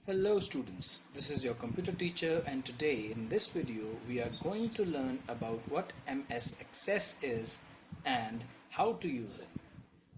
Hello students, this is your computer teacher and today in this video we are going to learn about what MS Access is and how to use it.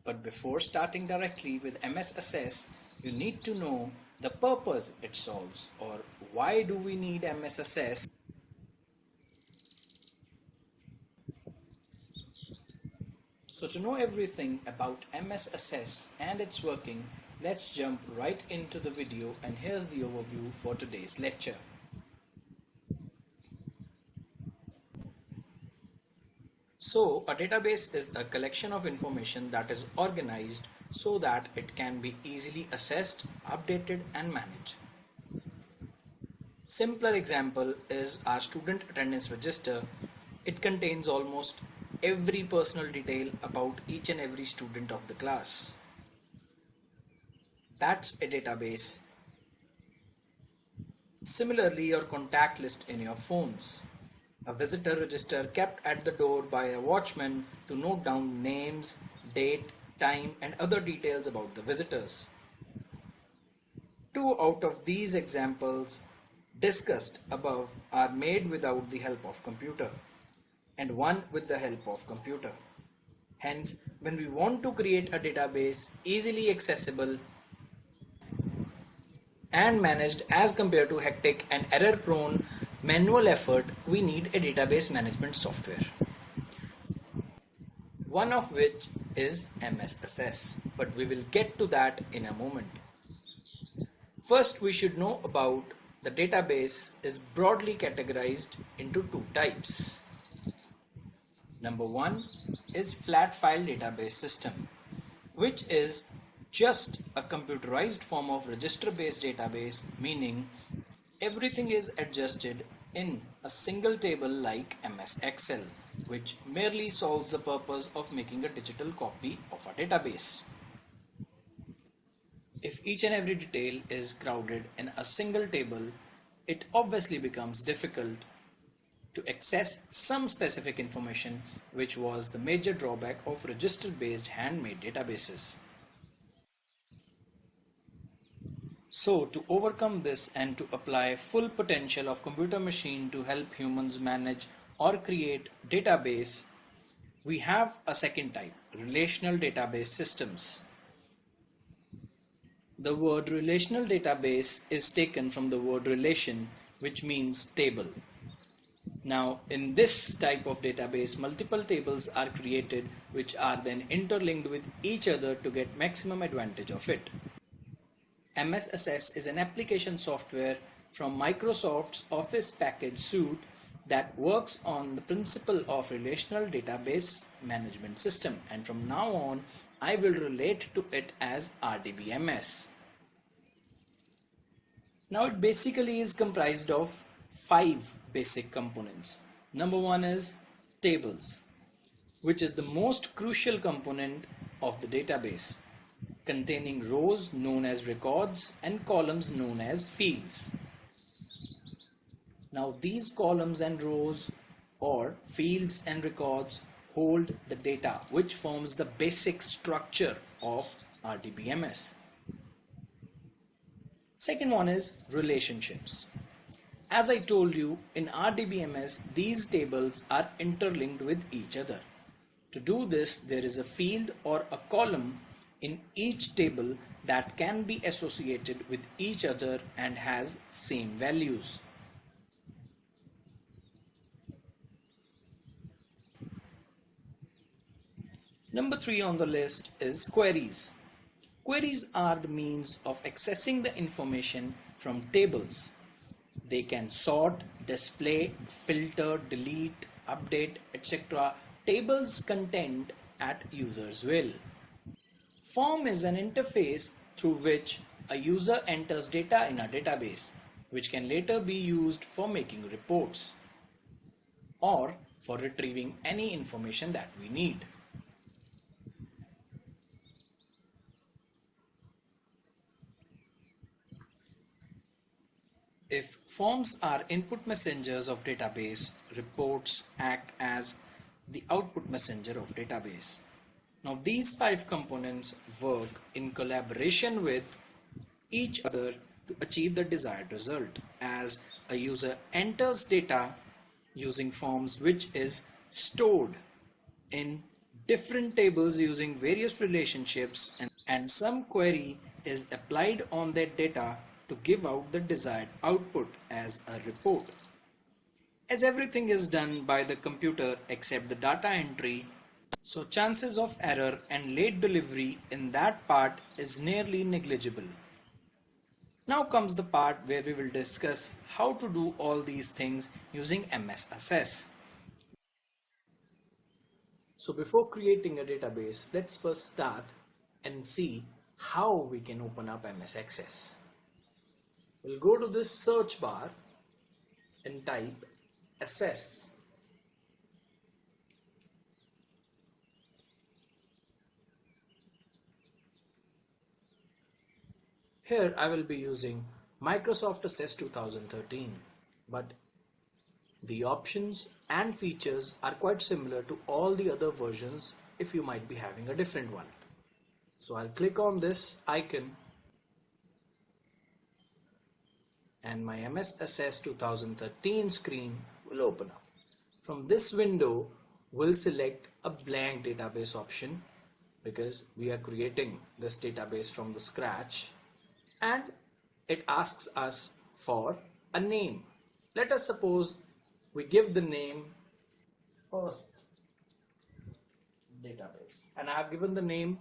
But before starting directly with MS Access, you need to know the purpose it solves or why do we need MS Access. So to know everything about MS Access and its working, let's jump right into the video and here's the overview for today's lecture. So a database is a collection of information that is organized so that it can be easily accessed, updated and managed. Simpler example is our student attendance register. It contains almost every personal detail about each and every student of the class. That's a database. Similarly, your contact list in your phones. A visitor register kept at the door by a watchman to note down names, date, time and other details about the visitors. Two out of these examples discussed above are made without the help of computer and one with the help of computer. Hence, when we want to create a database easily accessible and managed as compared to hectic and error-prone manual effort, we need a database management software. One of which is MS Access, but we will get to that in a moment. First, we should know about the database is broadly categorized into two types. Number one is flat file database system, which is just a computerized form of register-based database, meaning everything is adjusted in a single table like MS Excel, which merely solves the purpose of making a digital copy of a database. If each and every detail is crowded in a single table, it obviously becomes difficult to access some specific information, which was the major drawback of register-based handmade databases. So to overcome this and to apply full potential of computer machine to help humans manage or create database, we have a second type, relational database systems. The word relational database is taken from the word relation, which means table. Now, in this type of database, multiple tables are created which are then interlinked with each other to get maximum advantage of it. MS Access is an application software from Microsoft's Office package suite that works on the principle of relational database management system, and from now on I will relate to it as RDBMS. Now it basically is comprised of 5 basic components. Number one is tables, which is the most crucial component of the database, containing rows known as records and columns known as fields. Now these columns and rows or fields and records hold the data which forms the basic structure of RDBMS. Second one is relationships. As I told you, in RDBMS these tables are interlinked with each other. To do this, there is a field or a column in each table that can be associated with each other and has same values. Number 3 on the list is queries. Queries are the means of accessing the information from tables. They can sort, display, filter, delete, update, etc. tables content at user's will. Form is an interface through which a user enters data in a database, which can later be used for making reports or for retrieving any information that we need. If forms are input messengers of database, reports act as the output messenger of database. Now these 5 components work in collaboration with each other to achieve the desired result, as a user enters data using forms which is stored in different tables using various relationships, and some query is applied on that data to give out the desired output as a report. As everything is done by the computer except the data entry, so chances of error and late delivery in that part is nearly negligible. Now comes the part where we will discuss how to do all these things using MS Access. So before creating a database, let's first start and see how we can open up MS Access. We'll go to this search bar and type Access. Here I will be using Microsoft Access 2013, but the options and features are quite similar to all the other versions if you might be having a different one. So I'll click on this icon and my MS Access 2013 screen will open up. From this window, we'll select a blank database option because we are creating this database from the scratch, and it asks us for a name. Let us suppose we give the name first database, and I have given the name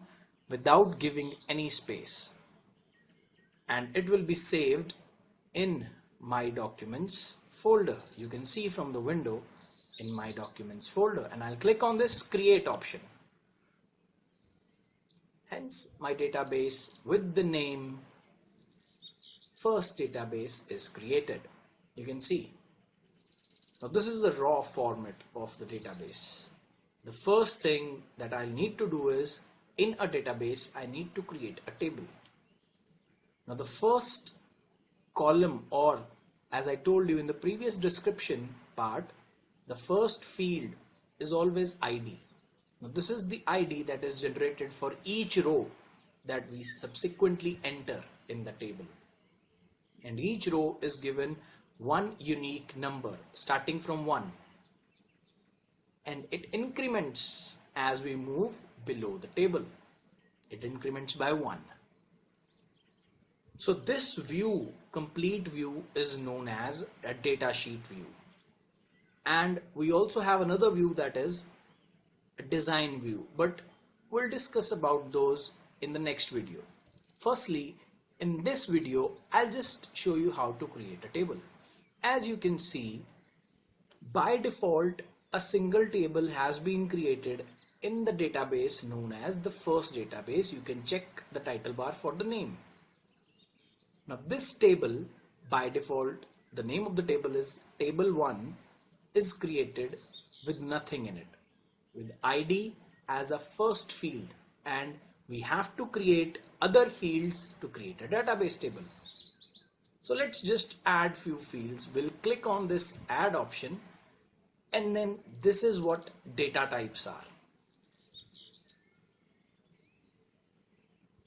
without giving any space, and it will be saved in my documents folder. You can see from the window in my documents folder, and I'll click on this create option. Hence my database with the name first database is created. You can see. Now this is the raw format of the database. The first thing that I'll need to do is, in a database, I need to create a table. Now the first column, or as I told you in the previous description part, the first field is always ID. Now this is the ID that is generated for each row that we subsequently enter in the table. And each row is given one unique number starting from 1. And it increments as we move below the table. It increments by 1. So this view, complete view, is known as a data sheet view. And we also have another view that is a design view, but we'll discuss about those in the next video. Firstly, in this video, I'll just show you how to create a table. As you can see, by default, a single table has been created in the database known as the first database. You can check the title bar for the name. Now this table, by default, the name of the table is table 1, is created with nothing in it, with ID as a first field, and we have to create other fields to create a database table. So let's just add few fields. We'll click on this add option, and then this is what data types are.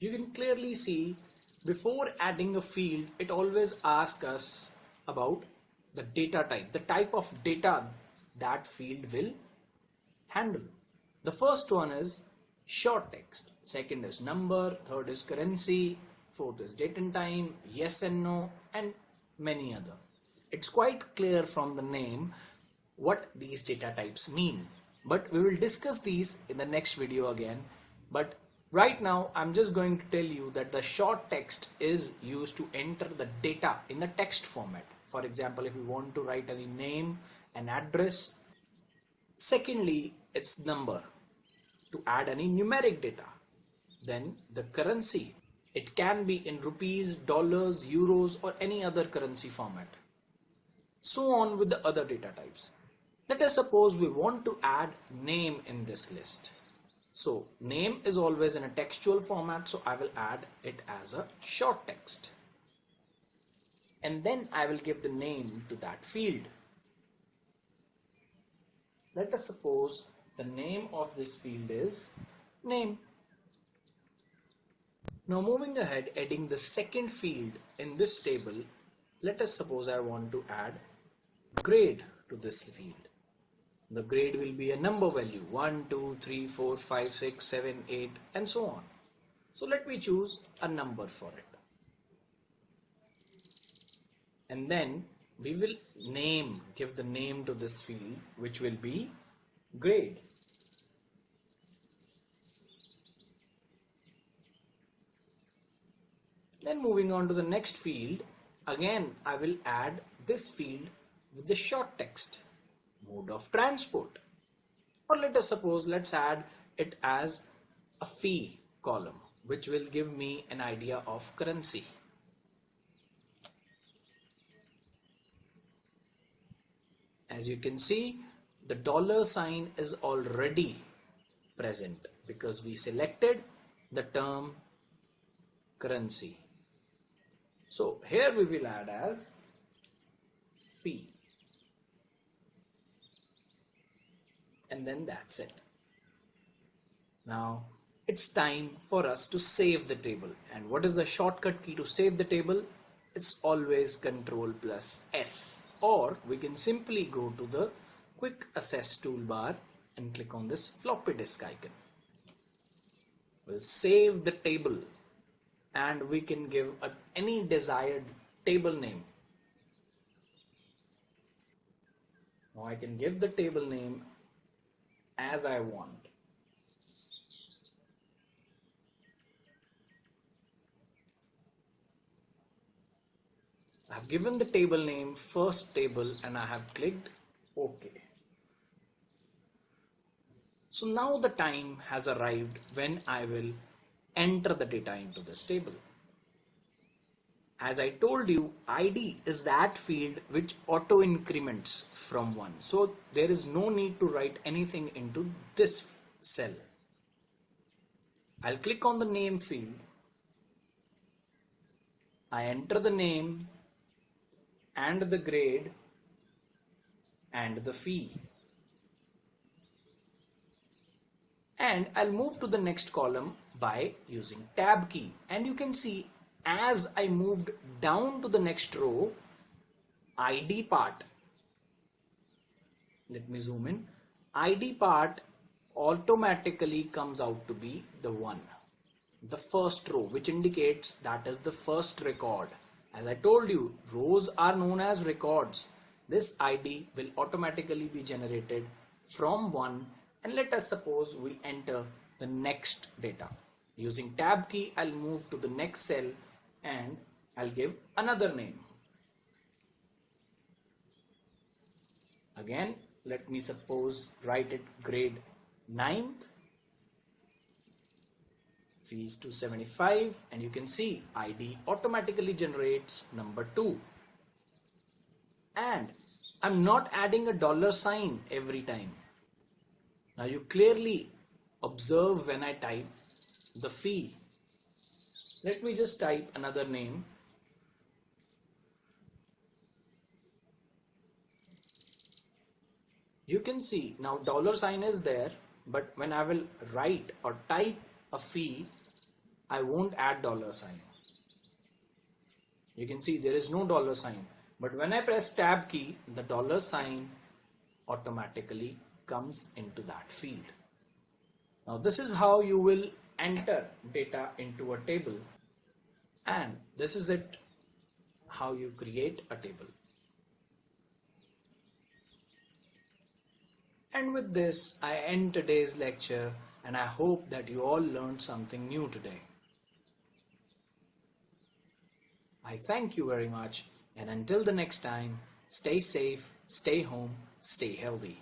You can clearly see before adding a field, it always asks us about the data type, the type of data that field will handle. The first one is short text, second is number, third is currency, fourth is date and time, yes and no, and many other. It's quite clear from the name what these data types mean, but we will discuss these in the next video again. But right now I'm just going to tell you that the short text is used to enter the data in the text format. For example, if you want to write any name and address. Secondly, it's number to add any numeric data. Then the currency, it can be in rupees, dollars, euros, or any other currency format. So on with the other data types. Let us suppose we want to add name in this list. So name is always in a textual format, so I will add it as a short text. And then I will give the name to that field. Let us suppose the name of this field is name. Now moving ahead, adding the second field in this table, let us suppose I want to add grade to this field. The grade will be a number value 1, 2, 3, 4, 5, 6, 7, 8 and so on. So let me choose a number for it. And then we will give the name to this field, which will be grade. Then moving on to the next field, again I will add this field with the short text, mode of transport. Or let us suppose, let's add it as a fee column, which will give me an idea of currency. As you can see, the dollar sign is already present because we selected the term currency. So here we will add as fee. And then that's it. Now it's time for us to save the table. And what is the shortcut key to save the table? It's always Ctrl plus S. Or we can simply go to the quick access toolbar and click on this floppy disk icon. We'll save the table and we can give any desired table name. Now I can give the table name as I want. I have given the table name first table and I have clicked OK. So now the time has arrived when I will enter the data into this table. As I told you, ID is that field which auto increments from 1. So there is no need to write anything into this cell. I'll click on the name field. I enter the name and the grade and the fee. And I'll move to the next column by using tab key. And you can see as I moved down to the next row, ID part, let me zoom in, ID part automatically comes out to be the 1, the first row, which indicates that is the first record. As I told you, rows are known as records. This ID will automatically be generated from 1, and let us suppose we enter the next data. Using tab key, I'll move to the next cell and I'll give another name. Again, let me suppose write it grade 9th, fees 275, and you can see ID automatically generates number 2. And I'm not adding a dollar sign every time. Now you clearly observe when I type the fee. Let me just type another name. You can see now dollar sign is there, but when I will write or type a fee, I won't add dollar sign. You can see there is no dollar sign, but when I press tab key, the dollar sign automatically comes into that field. Now this is how you will enter data into a table, and this is it, how you create a table. And with this, I end today's lecture, and I hope that you all learned something new today. I thank you very much, and until the next time, stay safe, stay home, stay healthy.